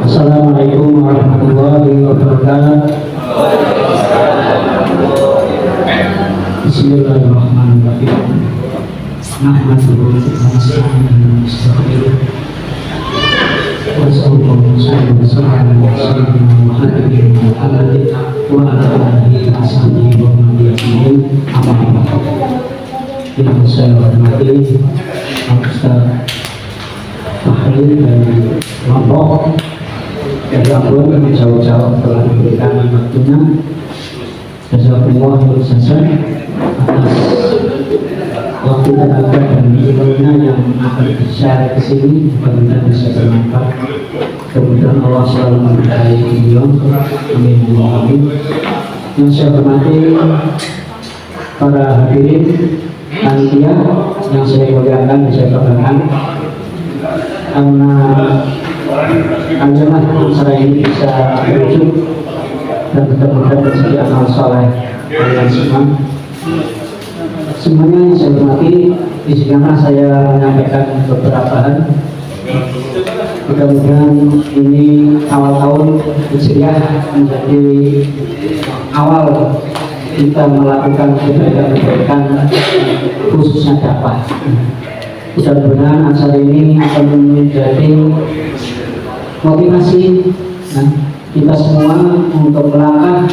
Assalamualaikum warahmatullahi wabarakatuh. Bismillahirrahmanirrahim. Nahmaduhu wa nasta'inuhu wa nastaghfiruh. Wa sallallahu alaihi wasallam wa ala alihi wa sahbihi wa man yata'am. Amma ba'du. Yang saya hormati Ustaz Fahri dan Lombok dari Ambon jauh-jauh telah memberikan waktunya. Jazakumullah khairan atas waktu, tenaga dan ilmunya yang akan di-share ke sini. Mudah-mudahan bisa bermanfaat. Kemudian Allah selalu memberkahi beliau. Amin. Yang saya hormati para hadirin panitia yang saya muliakan, saya banggakan, karena anjuran acara ini bisa berwujud dan mudah-mudahan menjadi amal soleh kalian semua. Semuanya yang saya hormati, izinkanlah saya menyampaikan beberapa hal. Mudah-mudahan ini awal tahun Hijriah menjadi awal kita melakukan kebaikan-kebaikan khususnya dakwah. Mudah-mudahan acara ini akan menjadi motivasi kita semua untuk melangkah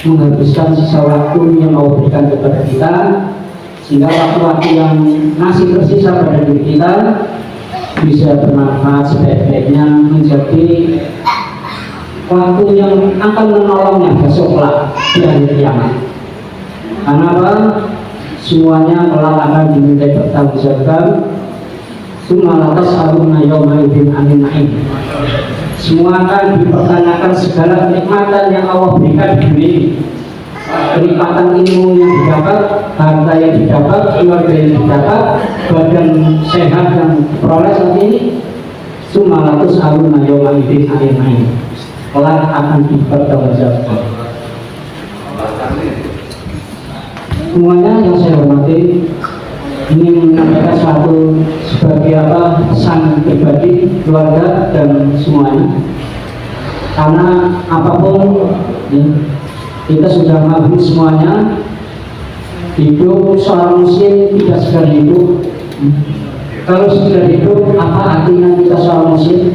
menghabiskan sisa waktu yang Allah berikan kepada kita, sehingga waktu-waktu yang masih tersisa pada diri kita bisa bermanfaat sebaik-baiknya, menjadi waktu yang akan menolongnya besok kelak di hari kiamat. Karena apa? Semuanya kelak akan dimintai bertanggungjawab. Sumalatas alumna yaumaidin anin na'im. Semua akan dipertanyakan segala kenikmatan yang Allah berikan di dunia ini. Kenikmatan ilmu yang didapat, harta yang didapat, keluarga yang didapat, badan sehat yang diperoleh saat ini. Sumalatas alumna yaumaidin anin na'im. Kelak akan dipertanggungjawabkan. Semuanya yang saya hormati, ini menyampaikan suatu sebagai pesan pribadi, keluarga dan semuanya. Karena apapun ya, kita sudah mabuk semuanya. Hidup seorang muslim tidak sekedar hidup. Kalau sekedar hidup, apa artinya kita seorang muslim?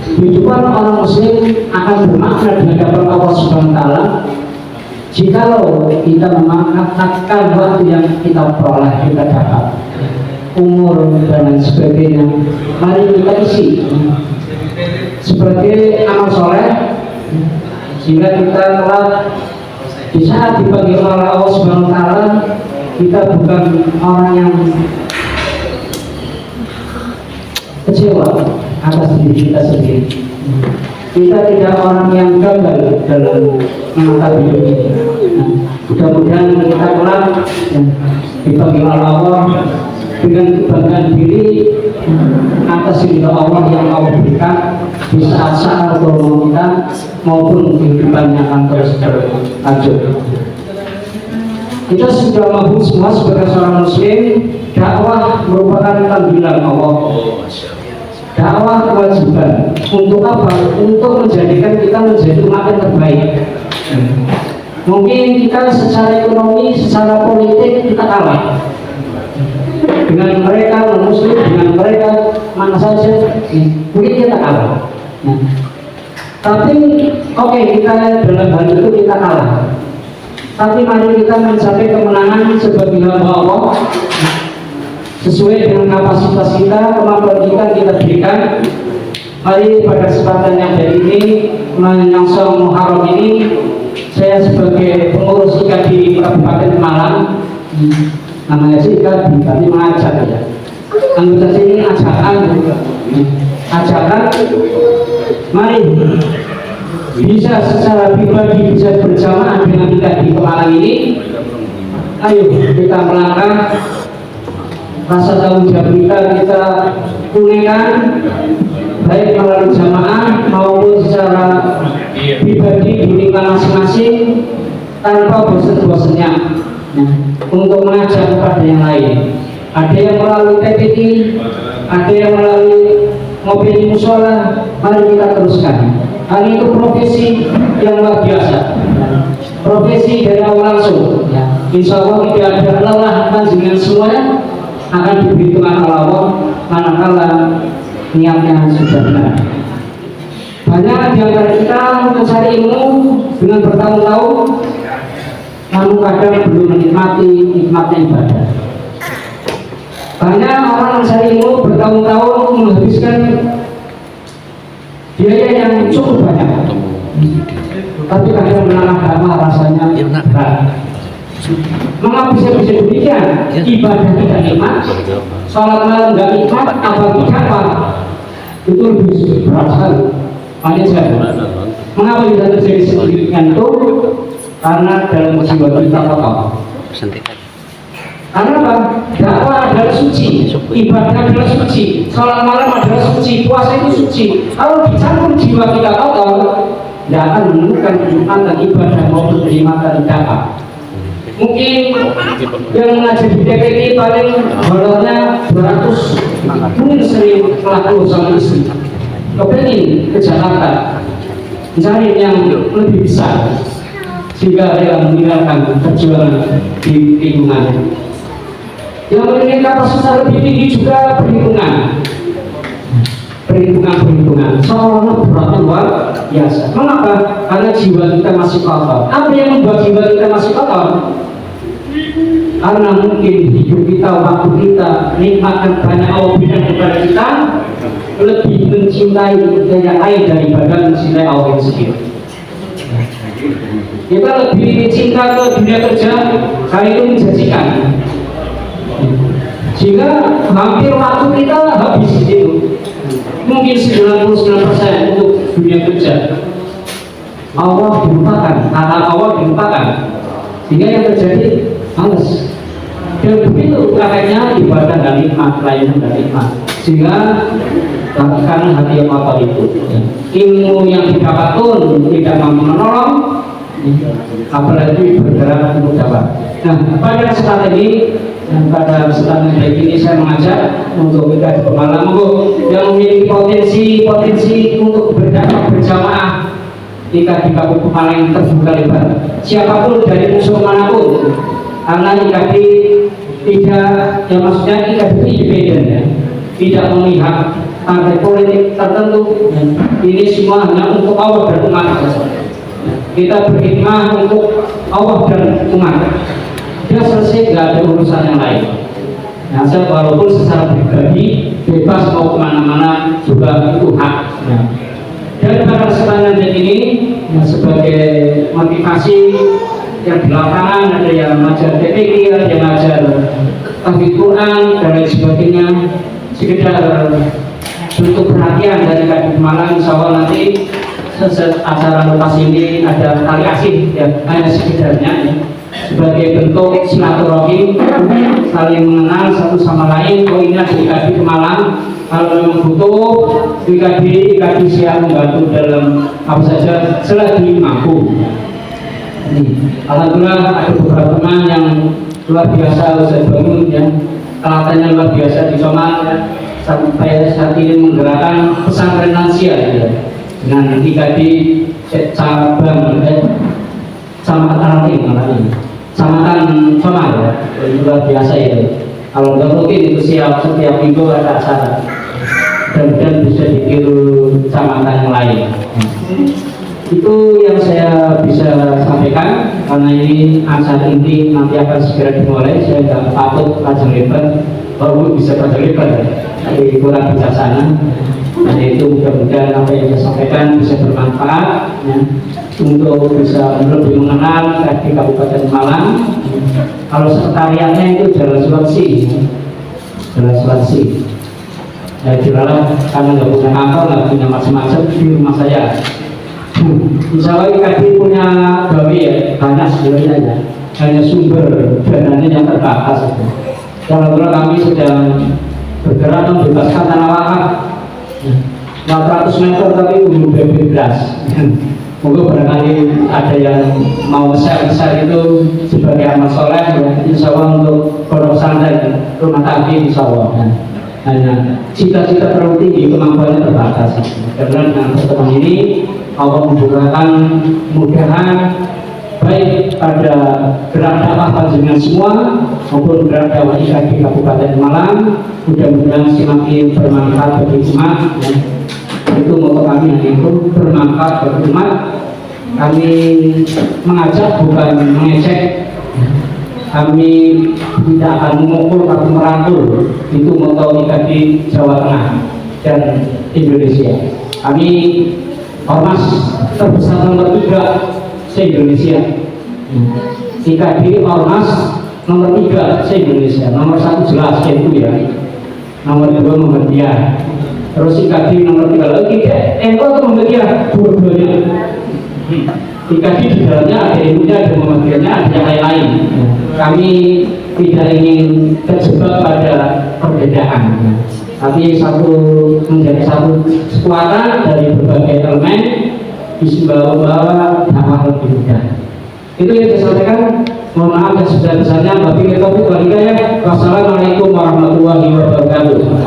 Kehidupan orang muslim akan bermakna di hadapan Allah Subhanahu wa taala jikalau kita memanfaatkan waktu yang kita peroleh, kita dapat, umur dan lain sebagainya. Mari kita isi sebagai amal soleh, sehingga kita telah di saat dipanggil oleh Allah Subhanahu wa taala, kita bukan orang yang kecewa atas diri kita sendiri. Kita tidak orang yang gagal dalam menatap hidup ini. Mudah-mudahan kita kelak dipanggil oleh Allah dengan kebanggaan diri atas ridha Allah yang Allah berikan di saat-saat pertolongan kita maupun kehidupan yang akan terus berlanjut. Kita sudah mampu semua sebagai seorang muslim, dakwah merupakan panggilan Allah. Dakwah kewajiban untuk apa? Untuk menjadikan kita menjadi umat yang terbaik. Mungkin kita secara ekonomi, secara politik kita kalah dengan mereka non-muslim, dengan mereka mana saja, mungkin kita kalah. Tapi oke, kita dalam hal itu kita kalah. Tapi mari kita mencapai kemenangan sebagai hamba Allah sesuai dengan kapasitas kita, kemampuan kita berikan. Mari pada kesempatan yang hari ini, menyongsong Muharram ini, saya sebagai pengurus IKAD di Kabupaten Malang, namanya sih IKAD, kami mengajak ya. Anggota sini ajakan, mari bisa secara pribadi, bisa berjamaah dengan IKAD di Malang ini. Ayo kita melangkah. Rasa tanggung jawab kita tunaikan, baik melalui jamaah maupun secara pribadi di lingkungan masing-masing tanpa bosan-bosannya. untuk mengajak kepada yang lain. Ada yang melalui TPT, ada yang melalui mobil musola. Mari kita teruskan. Hal itu profesi yang luar biasa, profesi dari awal langsung. Insya Allah tidak ada lelah dengan semuanya akan diberi Tuhan Allah manakala niatnya sudah benar. Banyak di antara kita mencari ilmu dengan bertahun-tahun, namun kadang belum menikmati nikmatnya ibadah. Banyak orang mencari ilmu bertahun-tahun menghabiskan biaya yang cukup banyak, tapi kadang menengah dakwah rasanya berat. Mengapa bisa demikian? Ibadah tidak nikmat, sholat malam tidak nikmat, apalagi dakwah itu lebih berat sekali. Mengapa bisa terjadi sedemikian itu? Karena dalam jiwa kita kotor. Karena apa? Dakwah adalah suci, ibadah adalah suci, sholat malam adalah suci, puasa itu suci. Kalau dicampur jiwa kita kotor, tidak akan menemukan kenikmatan ibadah maupun kenikmatan dakwah. Mungkin yang mengajar di TPT paling honornya 200, mungkin sering pelaku sama istri kepengen ke Jakarta mencari yang lebih besar, sehingga dia meninggalkan perjuangan di lingkungan. Yang memiliki kapasitas lebih tinggi juga perhitungan seolah-olah beratnya luar biasa. Mengapa? Karena jiwa kita masih kotor. Apa yang membuat jiwa kita masih kotor? Karena mungkin hidup kita, waktu kita, nikmatkan banyak Allah berikan kepada kita, lebih mencintai daya air daripada mencintai Allah yang sendiri. Kita lebih cinta ke dunia kerja, kali itu menjanjikan, sehingga hampir waktu kita habis di situ. Mungkin 99% untuk dunia kerja. Allah dilupakan, kata Allah dilupakan, sehingga yang terjadi males. Dan begitu prakteknya ibadah dan nikmat, pelayanan dan nikmat, sehingga karena hati yang kotor itu, ilmu yang didapat pun tidak mampu menolong, apalagi bergerak untuk dapat. Nah, pada kesempatan ini dan pada kesempatan baik ini saya mengajak untuk kita di Pemalang yang memiliki potensi untuk berdakwah berjamaah jika di Kabupaten Pemalang terbuka lebar, siapapun dari musuh manapun, karena IKD tidak, ya maksudnya IKD itu independen ya, tidak memihak partai politik tertentu. Ini semua hanya untuk Allah dan umat. Kita berkhidmat untuk Allah dan umat. Dia selesai, tidak ada urusan yang lain. Nah, saya walaupun secara pribadi bebas mau kemana-mana juga itu hak. Nah, dan pada kesempatan ini ya, sebagai motivasi yang di lapangan, ada yang mengajar TPK, ada yang mengajar tahfidz Quran dan lain sebagainya, sekedar bentuk perhatian dari Kadin Malang. Insya Allah nanti acara lepas ini ada tali asih ya, hanya sekedarnya ya, sebagai bentuk silaturahim, saling mengenal satu sama lain. Oh ini ada IKD Malang, kalau memang butuh IKD siap membantu dalam apa saja selagi mampu. Alhamdulillah ada beberapa teman yang luar biasa saya bangun ya, telatannya luar biasa di Somang ya, sampai saat ini menggerakkan pesantren lansia ya, dengan IKD cabang Kecamatan Somang ya, luar biasa ya. Kalau nggak mungkin itu setiap minggu ada acara, dan bisa ditiru kecamatan yang lain. Itu yang saya bisa sampaikan, karena ini acara inti nanti akan segera dimulai. Saya nggak patut panjang lebar, baru bisa panjang lebar, tapi kurang bijaksana. Dan itu mudah-mudahan apa yang saya sampaikan bisa bermanfaat ya, untuk bisa lebih mengenal di Kabupaten Malang. Kalau sekretariatnya itu Jalan Sulawesi, ya jelas karena nggak punya kantor, nggak punya macam-macam di rumah saya. Insya Allah IKD punya gawe ya, banyak sebenarnya ya, hanya sumber dananya yang terbatas. Kalau kami sedang bergerak membebaskan tanah wakaf 400 meter tapi belum bebas. Mungkin barangkali ada yang mau share itu sebagai amal soleh ya, insya Allah untuk pondok pesantren rumah tangga insya Allah ya. Hanya cita-cita terlalu tinggi, kemampuannya terbatas. Karena dengan pertemuan ini Allah membukakan mudahan baik pada gerak dakwah panjenengan semua maupun gerak dakwah IKG Kabupaten Malang, mudah-mudahan semakin bermanfaat bagi umat ya. Itu moto kami itu bermanfaat bagi umat. Kami mengajak bukan mengecek, kami tidak akan memukul atau merangkul. Itu moto IKG Jawa Tengah dan Indonesia. Kami ormas terbesar nomor 3 se-Indonesia. IKG ormas nomor 3 se-Indonesia. Nomor 1 jelas itu ya. Nomor 2 Muhammadiyah. Terus IKG nomor 3 lagi NU atau Muhammadiyah, dua-duanya. IKG di dalamnya ada ilmunya, ada Muhammadiyahnya, ada yang lain-lain. Kami tidak ingin terjebak pada perbedaan, tapi menjadi satu kekuatan dari berbagai elemen dibawa dakwah lebih mudah. Itu yang saya sampaikan. Mohon maaf dan sebesar-besarnya. Wassalamualaikum warahmatullahi wabarakatuh.